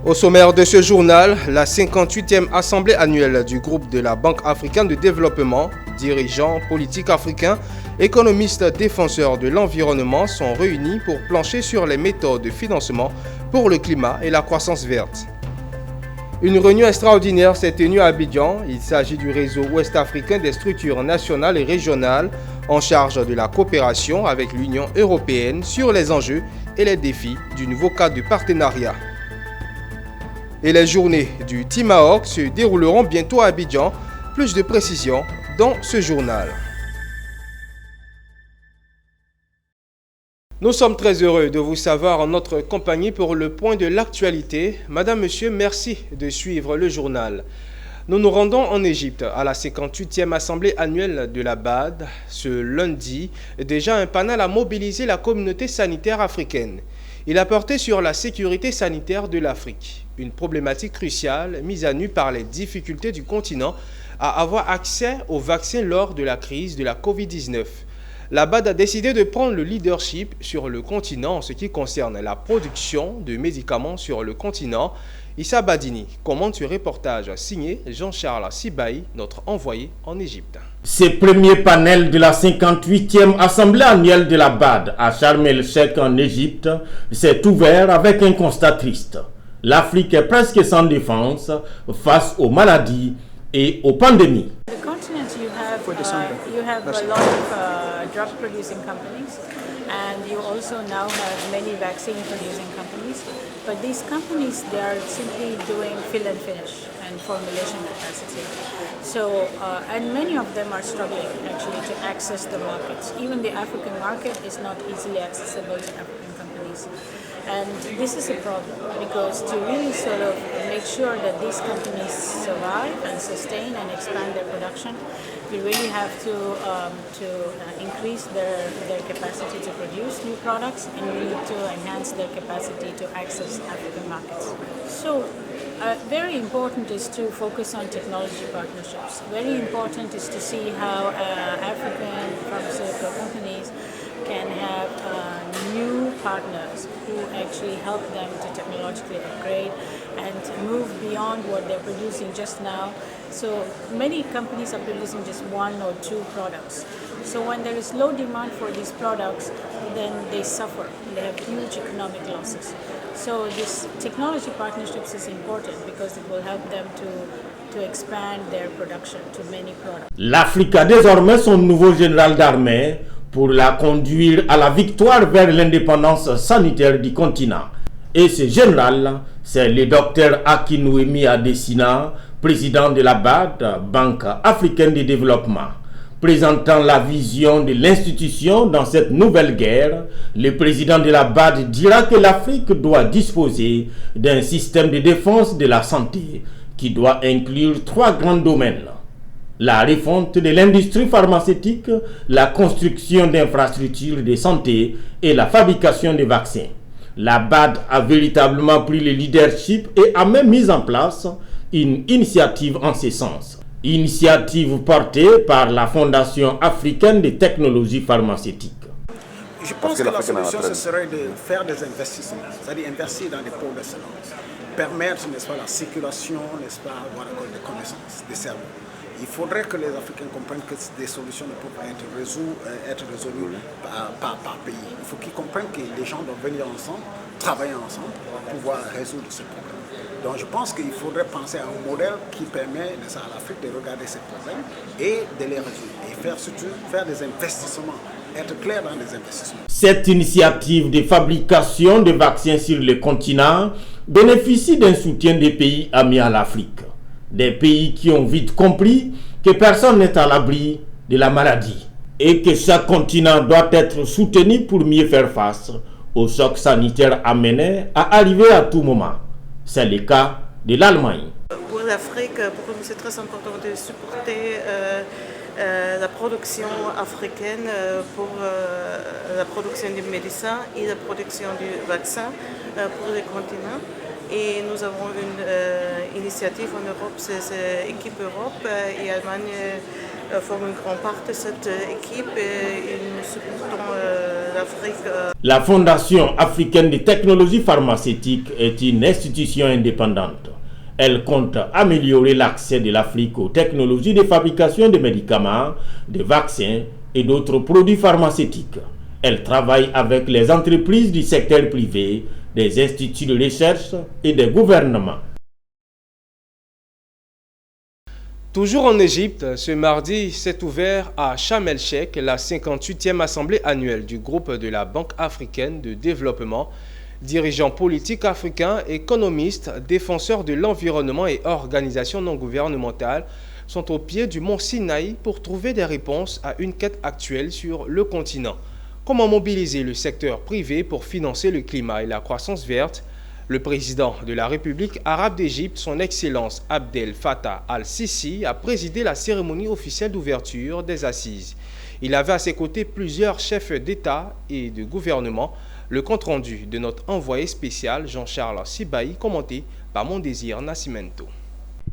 Au sommaire de ce journal, la 58e assemblée annuelle du groupe de la Banque africaine de développement, dirigeants politiques africains, économistes défenseurs de l'environnement sont réunis pour plancher sur les méthodes de financement pour le climat et la croissance verte. Une réunion extraordinaire s'est tenue à Abidjan. Il s'agit du réseau ouest-africain des structures nationales et régionales en charge de la coopération avec l'Union européenne sur les enjeux et les défis du nouveau cadre de partenariat. Et les journées du Timaok se dérouleront bientôt à Abidjan. Plus de précisions dans ce journal. Nous sommes très heureux de vous savoir en notre compagnie pour le point de l'actualité. Madame, Monsieur, merci de suivre le journal. Nous nous rendons en Égypte à la 58e assemblée annuelle de la BAD. Ce lundi, déjà un panel a mobilisé la communauté sanitaire africaine. Il a porté sur la sécurité sanitaire de l'Afrique, une problématique cruciale mise à nu par les difficultés du continent à avoir accès aux vaccins lors de la crise de la Covid-19. La BAD a décidé de prendre le leadership sur le continent en ce qui concerne la production de médicaments sur le continent. Issa Badini commente ce reportage signé Jean-Charles Sibaï, notre envoyé en Égypte. Ce premier panel de la 58e Assemblée annuelle de la BAD à Sharm el-Sheikh en Égypte s'est ouvert avec un constat triste. L'Afrique est presque sans défense face aux maladies et aux pandémies. You have a lot of drug producing companies, and you also now have many vaccine producing companies, but these companies, they are simply doing fill and finish and formulation capacity. So and many of them are struggling actually to access the markets. Even the African market is not easily accessible to African companies. And this is a problem because to really sort of make sure that these companies survive and sustain and expand their production, we really have to increase their capacity to produce new products, and we need to enhance their capacity to access African markets. So very important is to focus on technology partnerships. Very important is to see how African pharmaceutical companies can have new partners who actually help them to technologically upgrade and move beyond what they're producing just now. So many companies are producing just one or two products. So when there is low demand for these products, then they suffer. They have huge economic losses. So this technology partnerships is important because it will help them to expand their production to many products. L'Afrique a désormais son nouveau général d'armée pour la conduire à la victoire vers l'indépendance sanitaire du continent. Et ce général, c'est le docteur Akinwumi Adesina, président de la BAD, Banque africaine de développement. Présentant la vision de l'institution dans cette nouvelle guerre, le président de la BAD dira que l'Afrique doit disposer d'un système de défense de la santé qui doit inclure 3 grands domaines. La refonte de l'industrie pharmaceutique, la construction d'infrastructures de santé et la fabrication de vaccins. La BAD a véritablement pris le leadership et a même mis en place une initiative en ce sens. Initiative portée par la Fondation africaine de technologie pharmaceutique. Je pense que la solution, ce serait de faire des investissements, c'est-à-dire investir dans des pôles d'excellence, permettre, n'est-ce pas, la circulation, n'est-ce pas, avoir des connaissances, des cerveaux. Il faudrait que les Africains comprennent que des solutions ne peuvent pas être résolues par pays. Il faut qu'ils comprennent que les gens doivent venir ensemble, travailler ensemble pour pouvoir résoudre ce problème. Donc je pense qu'il faudrait penser à un modèle qui permet à l'Afrique de regarder ces problèmes et de les résoudre. Et faire des investissements, être clair dans les investissements. Cette initiative de fabrication de vaccins sur le continent bénéficie d'un soutien des pays amis à l'Afrique. Des pays qui ont vite compris que personne n'est à l'abri de la maladie et que chaque continent doit être soutenu pour mieux faire face aux chocs sanitaires amenés à arriver à tout moment. C'est le cas de l'Allemagne. Pour l'Afrique, pour nous, c'est très important de supporter la production africaine pour la production du médecin et la production du vaccin pour le continent. Et nous avons une initiative en Europe, c'est Équipe Europe et Allemagne forment une grande part de cette équipe et nous supportons l'Afrique. La Fondation africaine de technologie pharmaceutique est une institution indépendante. Elle compte améliorer l'accès de l'Afrique aux technologies de fabrication de médicaments, de vaccins et d'autres produits pharmaceutiques. Elle travaille avec les entreprises du secteur privé, des instituts de recherche et des gouvernements. Toujours en Égypte, ce mardi s'est ouvert à Sharm el-Sheikh la 58e assemblée annuelle du groupe de la Banque africaine de développement. Dirigeants politiques africains, économistes, défenseurs de l'environnement et organisations non gouvernementales sont au pied du mont Sinaï pour trouver des réponses à une quête actuelle sur le continent. Comment mobiliser le secteur privé pour financer le climat et la croissance verte? Le président de la République arabe d'Égypte, son Excellence Abdel Fattah al-Sisi, a présidé la cérémonie officielle d'ouverture des assises. Il avait à ses côtés plusieurs chefs d'État et de gouvernement. Le compte-rendu de notre envoyé spécial Jean-Charles Sibaï, commenté par Mondésir Nascimento.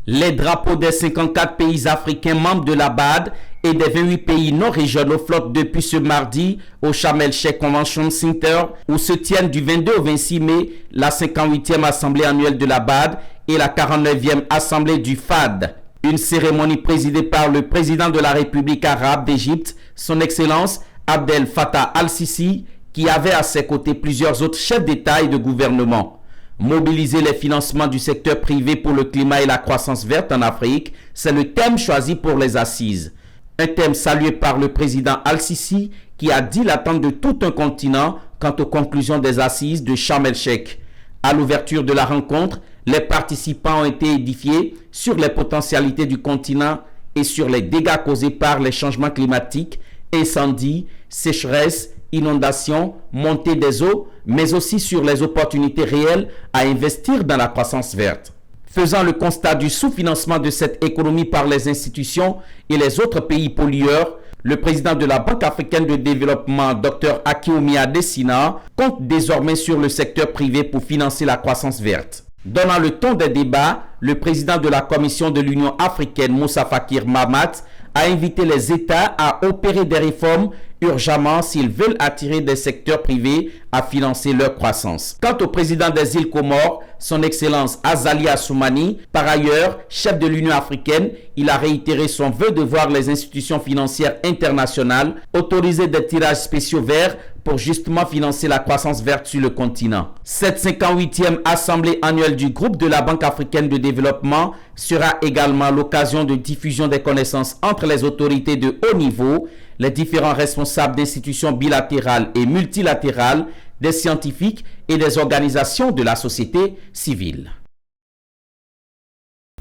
Les drapeaux des 54 pays africains membres de la BAD et des 28 pays non régionaux flottent depuis ce mardi au Sharm el-Sheikh Convention Center où se tiennent du 22 au 26 mai la 58e assemblée annuelle de la BAD et la 49e assemblée du FAD. Une cérémonie présidée par le président de la République arabe d'Égypte, son Excellence Abdel Fattah al-Sisi, qui avait à ses côtés plusieurs autres chefs d'État et de gouvernement. Mobiliser les financements du secteur privé pour le climat et la croissance verte en Afrique, c'est le thème choisi pour les assises. Un thème salué par le président al-Sisi qui a dit l'attente de tout un continent quant aux conclusions des assises de Sharm el-Sheikh. À l'ouverture de la rencontre, les participants ont été édifiés sur les potentialités du continent et sur les dégâts causés par les changements climatiques, incendies, sécheresses, inondations, montée des eaux, mais aussi sur les opportunités réelles à investir dans la croissance verte. Faisant le constat du sous-financement de cette économie par les institutions et les autres pays pollueurs, le président de la Banque africaine de développement, Dr Akinoumi Adesina, compte désormais sur le secteur privé pour financer la croissance verte. Donnant le ton des débats, le président de la Commission de l'Union africaine, Moussa Fakir Mahamat, a invité les États à opérer des réformes urgemment s'ils veulent attirer des secteurs privés à financer leur croissance. Quant au président des îles Comores, son Excellence Azali Assoumani, par ailleurs chef de l'Union africaine, il a réitéré son vœu de voir les institutions financières internationales autoriser des tirages spéciaux verts pour justement financer la croissance verte sur le continent. Cette 58e assemblée annuelle du groupe de la Banque africaine de développement sera également l'occasion de diffusion des connaissances entre les autorités de haut niveau, les différents responsables d'institutions bilatérales et multilatérales, des scientifiques et des organisations de la société civile.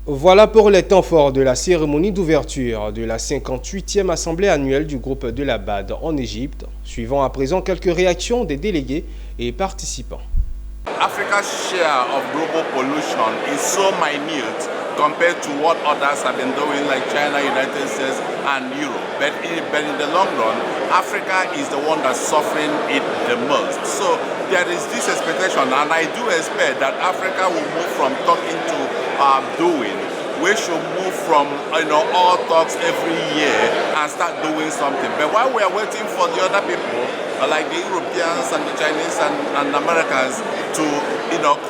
Voilà pour les temps forts de la cérémonie d'ouverture de la 58e assemblée annuelle du groupe de la BAD en Égypte. Suivant à présent quelques réactions des délégués et participants. Africa's share of global pollution is so minute compared to what others have been doing like China, United States and Europe. But in the long run, Africa is the one that's suffering it the most. So there is this expectation, and I do expect that Africa will move from talking to doing. We should move from all talks every year and start doing something. But while we are waiting for the other people, like the Europeans and the Chinese and Americans to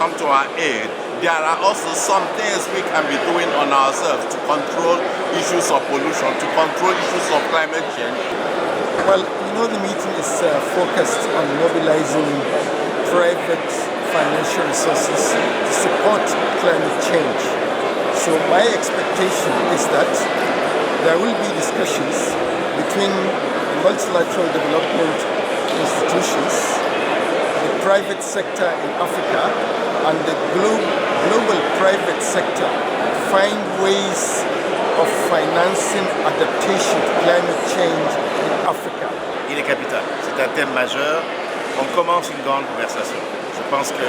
come to our aid, there are also some things we can be doing on ourselves to control issues of pollution, to control issues of climate change. Well, the meeting is focused on mobilizing private financial resources to support climate change. So my expectation is that there will be discussions between multilateral development institutions, the private sector in Africa, and the global private sector to find ways of financing adaptation to climate change in Africa. Il est capital, c'est un thème majeur. On commence une grande conversation. Je pense que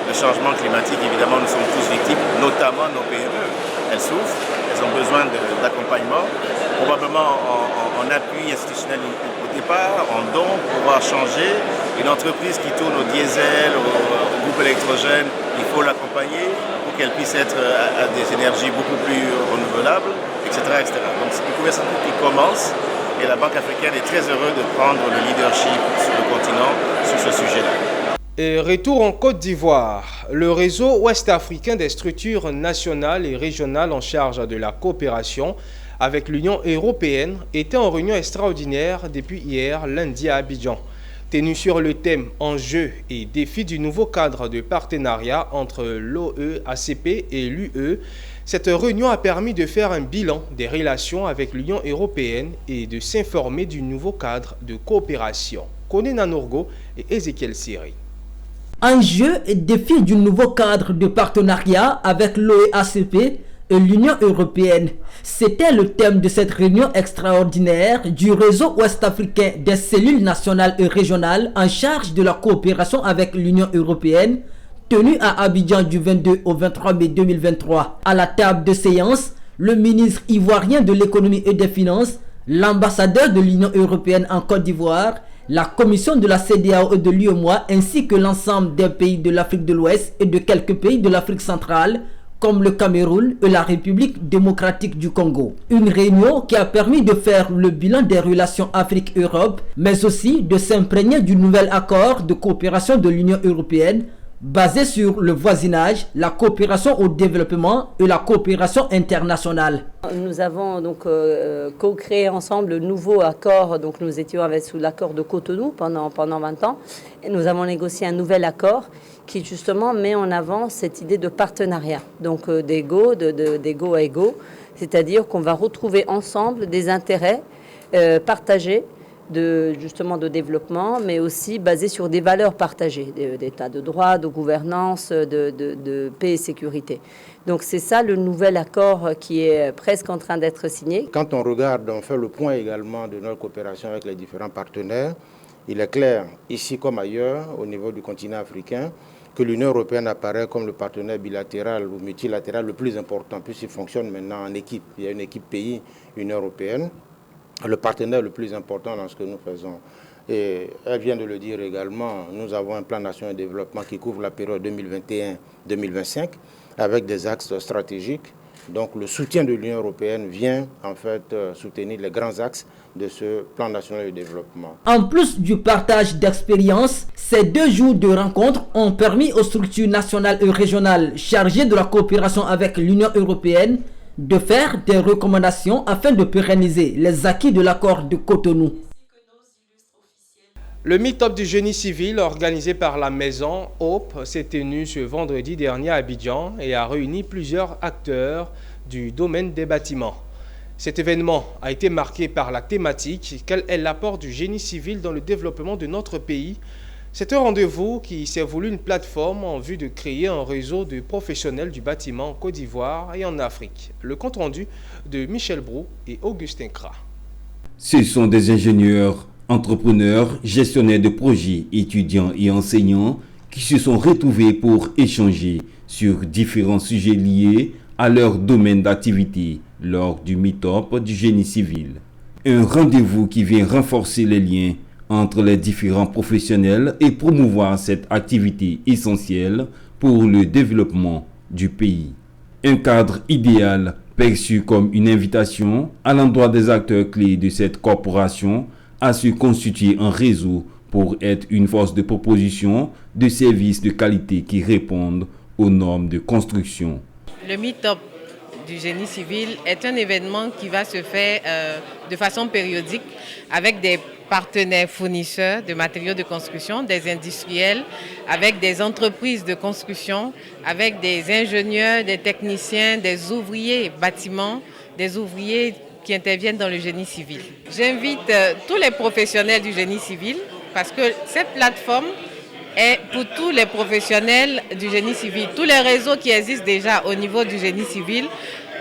le changement climatique, évidemment, nous sommes tous victimes, notamment nos PME. Elles souffrent, elles ont besoin d'accompagnement, probablement en appui institutionnel au départ, en don, pour pouvoir changer. Une entreprise qui tourne au diesel, au groupe électrogène, il faut l'accompagner pour qu'elle puisse être à des énergies beaucoup plus renouvelables. etc., etc. Donc c'est une conversation qui commence et la Banque africaine est très heureuse de prendre le leadership sur le continent sur ce sujet-là. Et retour en Côte d'Ivoire. Le réseau ouest-africain des structures nationales et régionales en charge de la coopération avec l'Union européenne était en réunion extraordinaire depuis hier lundi à Abidjan. Tenu sur le thème enjeux et défis du nouveau cadre de partenariat entre l'OEACP et l'UE, cette réunion a permis de faire un bilan des relations avec l'Union européenne et de s'informer du nouveau cadre de coopération. Koné Nanourgo et Ezekiel Siri. Enjeux et défis du nouveau cadre de partenariat avec l'OEACP et l'Union européenne. C'était le thème de cette réunion extraordinaire du réseau ouest-africain des cellules nationales et régionales en charge de la coopération avec l'Union européenne, tenue à Abidjan du 22 au 23 mai 2023. À la table de séance, le ministre ivoirien de l'économie et des finances, l'ambassadeur de l'Union européenne en Côte d'Ivoire, la commission de la CEDEAO et de l'UEMOA ainsi que l'ensemble des pays de l'Afrique de l'Ouest et de quelques pays de l'Afrique centrale comme le Cameroun et la République démocratique du Congo. Une réunion qui a permis de faire le bilan des relations Afrique-Europe, mais aussi de s'imprégner du nouvel accord de coopération de l'Union européenne basé sur le voisinage, la coopération au développement et la coopération internationale. Nous avons donc co-créé ensemble le nouveau accord, donc nous étions sous l'accord de Cotonou pendant 20 ans, et nous avons négocié un nouvel accord qui justement met en avant cette idée de partenariat, donc d'égo à égo, c'est-à-dire qu'on va retrouver ensemble des intérêts partagés, de développement, mais aussi basé sur des valeurs partagées, d'état de droit, de gouvernance, de paix et sécurité. Donc c'est ça le nouvel accord qui est presque en train d'être signé. Quand on regarde, on fait le point également de notre coopération avec les différents partenaires, il est clair, ici comme ailleurs, au niveau du continent africain, que l'Union européenne apparaît comme le partenaire bilatéral ou multilatéral le plus important, puisqu'il fonctionne maintenant en équipe. Il y a une équipe pays, Union européenne, le partenaire le plus important dans ce que nous faisons. Et elle vient de le dire également, nous avons un plan national de développement qui couvre la période 2021-2025 avec des axes stratégiques. Donc le soutien de l'Union européenne vient en fait soutenir les grands axes de ce plan national de développement. En plus du partage d'expériences, ces 2 jours de rencontres ont permis aux structures nationales et régionales chargées de la coopération avec l'Union européenne de faire des recommandations afin de pérenniser les acquis de l'accord de Cotonou. Le meet-up du génie civil organisé par la maison Hope s'est tenu ce vendredi dernier à Abidjan et a réuni plusieurs acteurs du domaine des bâtiments. Cet événement a été marqué par la thématique « Quel est l'apport du génie civil dans le développement de notre pays ?» C'est un rendez-vous qui s'est voulu une plateforme en vue de créer un réseau de professionnels du bâtiment en Côte d'Ivoire et en Afrique. Le compte-rendu de Michel Brou et Augustin Kra. Ce sont des ingénieurs, entrepreneurs, gestionnaires de projets, étudiants et enseignants qui se sont retrouvés pour échanger sur différents sujets liés à leur domaine d'activité lors du meet-up du génie civil. Un rendez-vous qui vient renforcer les liens entre les différents professionnels et promouvoir cette activité essentielle pour le développement du pays. Un cadre idéal perçu comme une invitation à l'endroit des acteurs clés de cette corporation à se constituer en réseau pour être une force de proposition de services de qualité qui répondent aux normes de construction. Le meet-up du génie civil est un événement qui va se faire de façon périodique avec des partenaires fournisseurs de matériaux de construction, des industriels, avec des entreprises de construction, avec des ingénieurs, des techniciens, des ouvriers bâtiments, des ouvriers qui interviennent dans le génie civil. J'invite tous les professionnels du génie civil parce que cette plateforme est pour tous les professionnels du génie civil, tous les réseaux qui existent déjà au niveau du génie civil,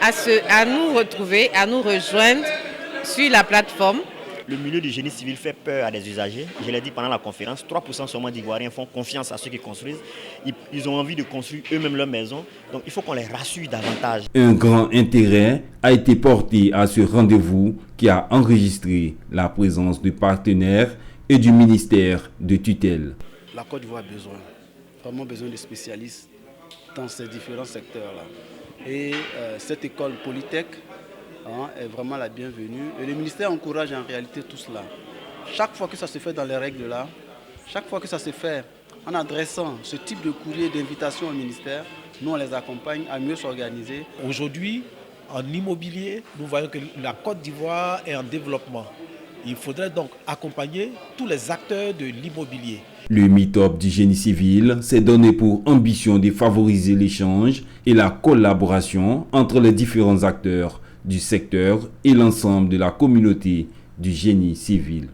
à nous retrouver, à nous rejoindre sur la plateforme. Le milieu du génie civil fait peur à des usagers. Je l'ai dit pendant la conférence, 3% seulement d'Ivoiriens font confiance à ceux qui construisent. Ils ont envie de construire eux-mêmes leur maison. Donc il faut qu'on les rassure davantage. Un grand intérêt a été porté à ce rendez-vous qui a enregistré la présence de partenaires et du ministère de tutelle. La Côte d'Ivoire a vraiment besoin de spécialistes dans ces différents secteurs-là. Et cette école Polytech est vraiment la bienvenue. Et le ministère encourage en réalité tout cela. Chaque fois que ça se fait dans les règles là, chaque fois que ça se fait en adressant ce type de courrier d'invitation au ministère, nous on les accompagne à mieux s'organiser. Aujourd'hui, en immobilier, nous voyons que la Côte d'Ivoire est en développement. Il faudrait donc accompagner tous les acteurs de l'immobilier. Le Meetup du génie civil s'est donné pour ambition de favoriser l'échange et la collaboration entre les différents acteurs du secteur et l'ensemble de la communauté du génie civil.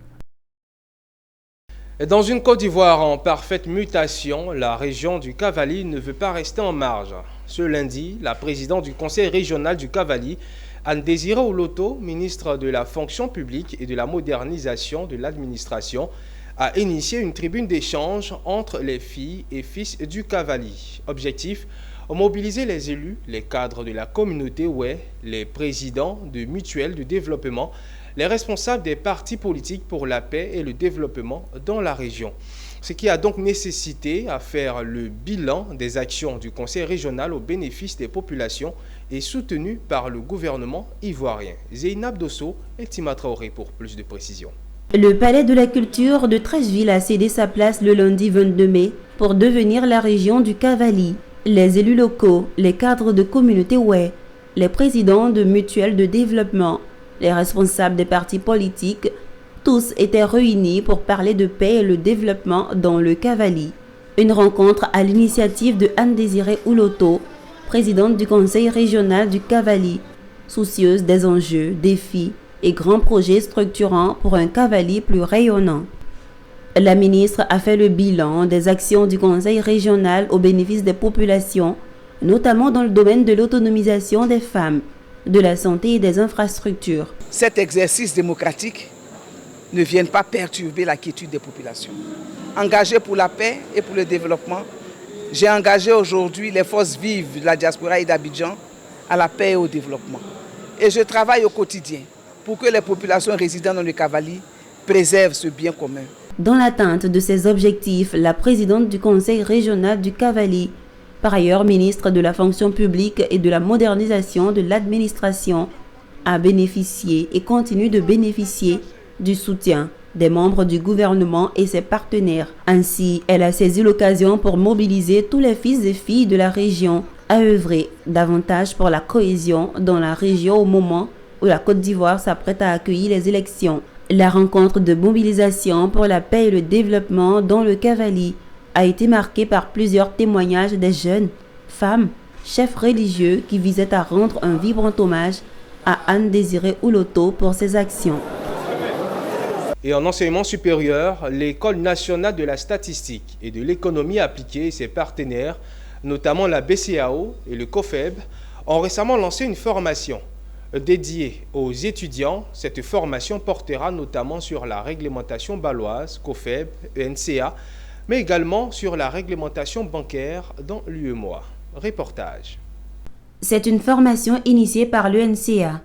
Dans une Côte d'Ivoire en parfaite mutation, la région du Cavali ne veut pas rester en marge. Ce lundi, la présidente du conseil régional du Cavali, Anne-Désirée Oloto, ministre de la fonction publique et de la modernisation de l'administration, a initié une tribune d'échange entre les filles et fils du Cavali. Objectif, mobiliser les élus, les cadres de la communauté ouai, les présidents de mutuelles de développement, les responsables des partis politiques pour la paix et le développement dans la région. Ce qui a donc nécessité à faire le bilan des actions du conseil régional au bénéfice des populations et soutenu par le gouvernement ivoirien. Zeynab Dosso et Tima Traoré pour plus de précisions. Le palais de la culture de Treichville a cédé sa place le lundi 22 mai pour devenir la région du Cavali. Les élus locaux, les cadres de communauté ouai, les présidents de mutuelles de développement, les responsables des partis politiques, tous étaient réunis pour parler de paix et le développement dans le Cavali. Une rencontre à l'initiative de Anne-Désirée Oloto, présidente du conseil régional du Cavali, soucieuse des enjeux, défis et grands projets structurants pour un Cavali plus rayonnant. La ministre a fait le bilan des actions du conseil régional au bénéfice des populations, notamment dans le domaine de l'autonomisation des femmes, de la santé et des infrastructures. Cet exercice démocratique ne vient pas perturber la quiétude des populations. Engagé pour la paix et pour le développement, j'ai engagé aujourd'hui les forces vives de la diaspora et d'Abidjan à la paix et au développement. Et je travaille au quotidien pour que les populations résidant dans le Cavali préservent ce bien commun. Dans l'atteinte de ces objectifs, la présidente du conseil régional du Cavali, par ailleurs ministre de la fonction publique et de la modernisation de l'administration, a bénéficié et continue de bénéficier du soutien des membres du gouvernement et ses partenaires. Ainsi, elle a saisi l'occasion pour mobiliser tous les fils et filles de la région à œuvrer davantage pour la cohésion dans la région au moment où la Côte d'Ivoire s'apprête à accueillir les élections. La rencontre de mobilisation pour la paix et le développement dans le Cavali a été marquée par plusieurs témoignages des jeunes, femmes, chefs religieux qui visaient à rendre un vibrant hommage à Anne-Désirée Oloto pour ses actions. Et en enseignement supérieur, l'École nationale de la statistique et de l'économie appliquée et ses partenaires, notamment la BCAO et le COFEB, ont récemment lancé une formation dédiée aux étudiants. Cette formation portera notamment sur la réglementation baloise, COFEB, ENCA, mais également sur la réglementation bancaire dans l'UEMOA. Reportage. C'est une formation initiée par l'ENCA,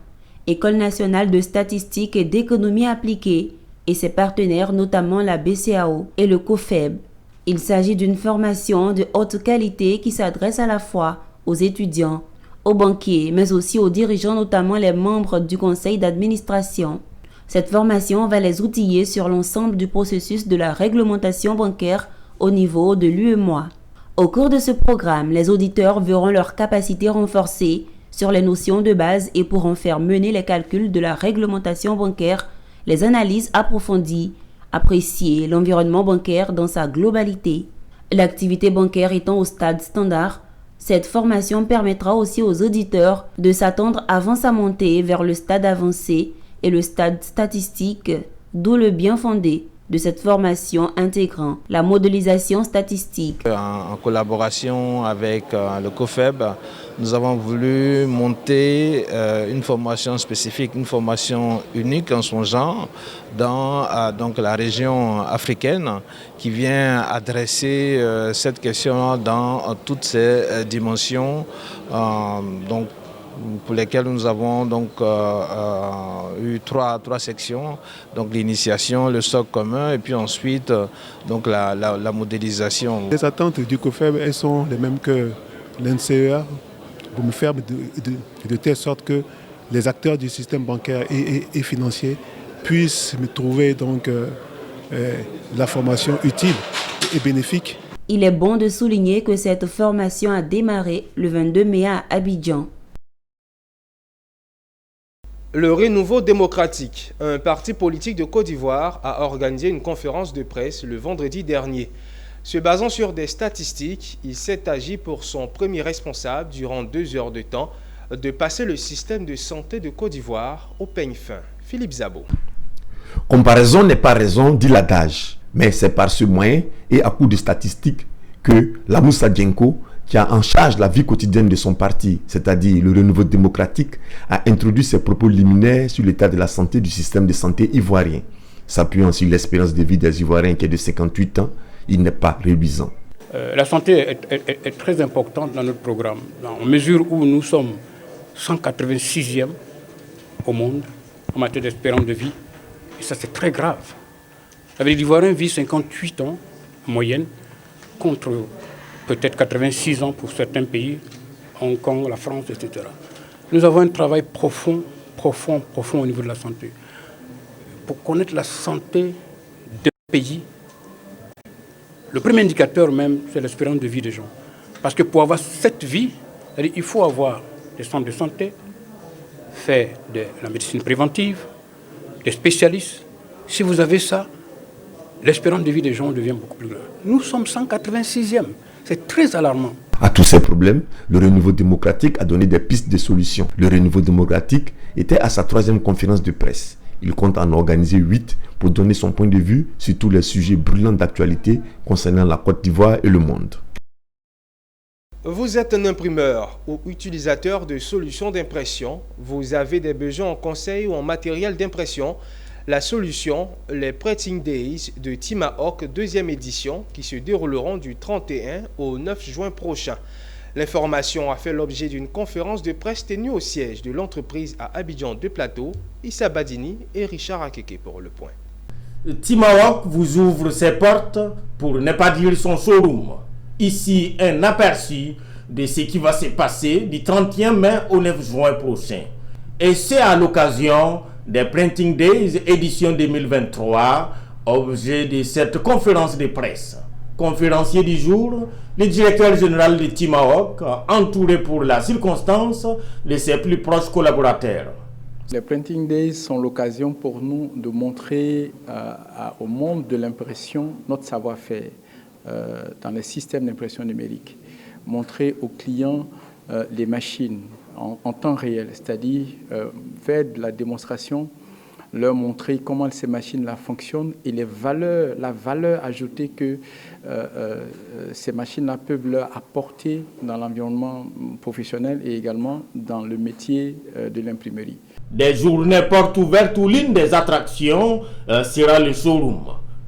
École nationale de statistique et d'économie appliquée, et ses partenaires, notamment la BCAO et le COFEB. Il s'agit d'une formation de haute qualité qui s'adresse à la fois aux étudiants, aux banquiers, mais aussi aux dirigeants, notamment les membres du conseil d'administration. Cette formation va les outiller sur l'ensemble du processus de la réglementation bancaire au niveau de l'UEMOA. Au cours de ce programme, les auditeurs verront leurs capacités renforcées sur les notions de base et pourront faire mener les calculs de la réglementation bancaire, les analyses approfondies, apprécier l'environnement bancaire dans sa globalité. L'activité bancaire étant au stade standard, cette formation permettra aussi aux auditeurs de s'attendre avant sa montée vers le stade avancé et le stade statistique, d'où le bien fondé de cette formation intégrant la modélisation statistique. En collaboration avec le COFEB, nous avons voulu monter une formation spécifique, une formation unique en son genre dans donc la région africaine qui vient adresser cette question dans toutes ses dimensions. Donc, pour lesquels nous avons donc eu trois sections, donc l'initiation, le socle commun et puis ensuite donc la modélisation. Les attentes du COFEB, elles sont les mêmes que l'NCEA, pour me faire de telle sorte que les acteurs du système bancaire et financier puissent me trouver donc la formation utile et bénéfique. Il est bon de souligner que cette formation a démarré le 22 mai à Abidjan. Le Renouveau démocratique, un parti politique de Côte d'Ivoire, a organisé une conférence de presse le vendredi dernier. Se basant sur des statistiques, il s'est agi pour son premier responsable, durant 2 heures de temps, de passer le système de santé de Côte d'Ivoire au peigne fin. Philippe Zabo. Comparaison n'est pas raison, dit l'adage. Mais c'est par ce moyen et à coup de statistiques que la Moussa Dienko, qui a en charge la vie quotidienne de son parti, c'est-à-dire le Renouveau démocratique, a introduit ses propos liminaires sur l'état de la santé du système de santé ivoirien. S'appuyant sur l'espérance de vie des Ivoiriens qui est de 58 ans, il n'est pas réduisant. La santé est très importante dans notre programme, en mesure où nous sommes 186e au monde en matière d'espérance de vie. Et ça, c'est très grave. L'Ivoirien vit 58 ans en moyenne, contre peut-être 86 ans pour certains pays, Hong Kong, la France, etc. Nous avons un travail profond au niveau de la santé. Pour connaître la santé d'un pays, le premier indicateur même, c'est l'espérance de vie des gens. Parce que pour avoir cette vie, il faut avoir des centres de santé, faire de la médecine préventive, des spécialistes. Si vous avez ça, l'espérance de vie des gens devient beaucoup plus grande. Nous sommes 186e. C'est très alarmant. À tous ces problèmes, le Renouveau démocratique a donné des pistes de solutions. Le Renouveau démocratique était à sa 3e conférence de presse. Il compte en organiser 8 pour donner son point de vue sur tous les sujets brûlants d'actualité concernant la Côte d'Ivoire et le monde. Vous êtes un imprimeur ou utilisateur de solutions d'impression. Vous avez des besoins en conseil ou en matériel d'impression. La solution, les Printing Days de Timahawk 2e édition qui se dérouleront du 31 au 9 juin prochain. L'information a fait l'objet d'une conférence de presse tenue au siège de l'entreprise à Abidjan de Plateau. Issa Badini et Richard Akeke pour le point. Timahawk vous ouvre ses portes pour ne pas dire son showroom. Ici, un aperçu de ce qui va se passer du 31 mai au 9 juin prochain. Et c'est à l'occasion des Printing Days édition 2023, objet de cette conférence de presse. Conférencier du jour, le directeur général de Timahawk, entouré pour la circonstance de ses plus proches collaborateurs. Les Printing Days sont l'occasion pour nous de montrer au monde de l'impression notre savoir-faire dans les systèmes d'impression numérique. Montrer aux clients les machines en temps réel, c'est-à-dire faire de la démonstration, leur montrer comment ces machines-là fonctionnent et la valeur ajoutée que ces machines-là peuvent leur apporter dans l'environnement professionnel et également dans le métier de l'imprimerie. Des journées portes ouvertes où l'une des attractions sera le showroom,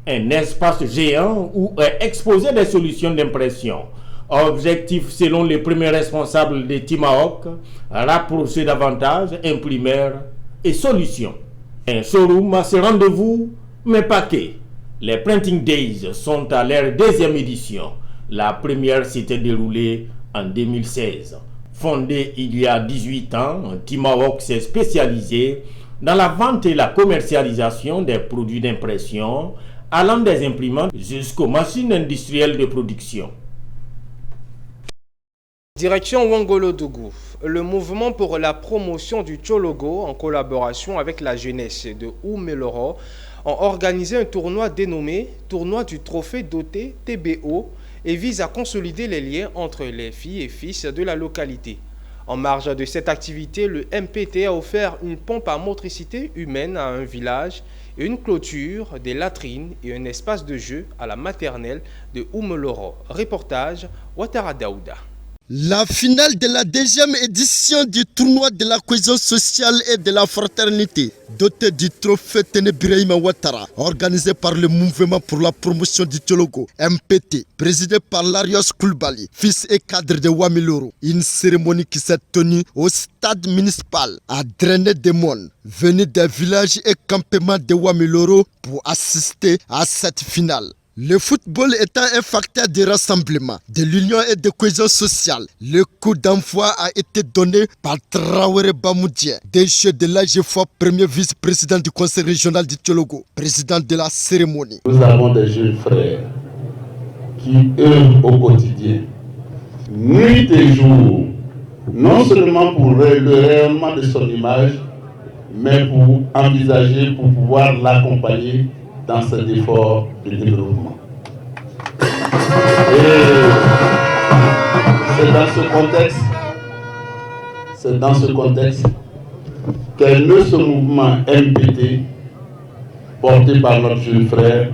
un espace géant où est exposé des solutions d'impression. Objectif, selon les premiers responsables de Timahawk, rapprocher davantage imprimeurs et solutions. Un showroom à ce rendez-vous, mais pas que. Les Printing Days sont à leur 2e édition. La première s'était déroulée en 2016. Fondé il y a 18 ans, Timahawk s'est spécialisé dans la vente et la commercialisation des produits d'impression, allant des imprimantes jusqu'aux machines industrielles de production. Direction Wangolo-Dougou, le mouvement pour la promotion du Tchologo en collaboration avec la jeunesse de Oumeloro ont organisé un tournoi dénommé Tournoi du Trophée doté TBO et vise à consolider les liens entre les filles et fils de la localité. En marge de cette activité, le MPT a offert une pompe à motricité humaine à un village et une clôture, des latrines et un espace de jeu à la maternelle de Oumeloro. Reportage Ouattara Daouda. La finale de la 2e édition du tournoi de la cohésion sociale et de la fraternité, doté du trophée Ténébrahima Ouattara, organisé par le mouvement pour la promotion du Tchologo, MPT, présidé par Larios Koulibaly, fils et cadre de Ouameloro. Une cérémonie qui s'est tenue au stade municipal à drainer des monde, venus des villages et campements de Ouameloro pour assister à cette finale. Le football étant un facteur de rassemblement, de l'union et de cohésion sociale, le coup d'envoi a été donné par Traoré Bamoudien, DG de l'AGFOA, premier vice-président du conseil régional du Thiologo, président de la cérémonie. Nous avons des jeunes frères qui œuvrent au quotidien, nuit et jour, non seulement pour le rayonnement de son image, mais pour envisager, pour pouvoir l'accompagner dans cet effort de développement. Et c'est dans ce contexte qu'est né ce mouvement MPT porté par notre jeune frère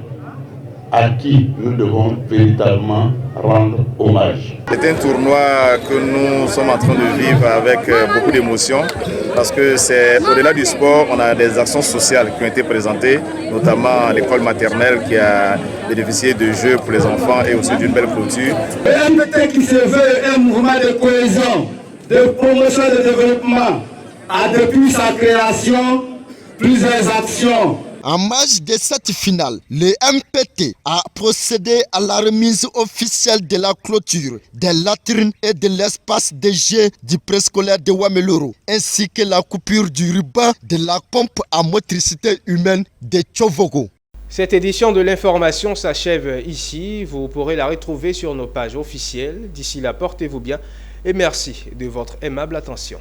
à qui nous devons véritablement rendre hommage. C'est un tournoi que nous sommes en train de vivre avec beaucoup d'émotion parce que c'est au-delà du sport, on a des actions sociales qui ont été présentées, notamment l'école maternelle qui a bénéficié de jeux pour les enfants et aussi d'une belle clôture. Le MPT qui se veut un mouvement de cohésion, de promotion et de développement a depuis sa création plusieurs actions. En marge de cette finale, le MPT a procédé à la remise officielle de la clôture, des latrines et de l'espace de jeu du préscolaire de Wameloro, ainsi que la coupure du ruban de la pompe à motricité humaine de Tchovogo. Cette édition de l'information s'achève ici. Vous pourrez la retrouver sur nos pages officielles. D'ici là, portez-vous bien et merci de votre aimable attention.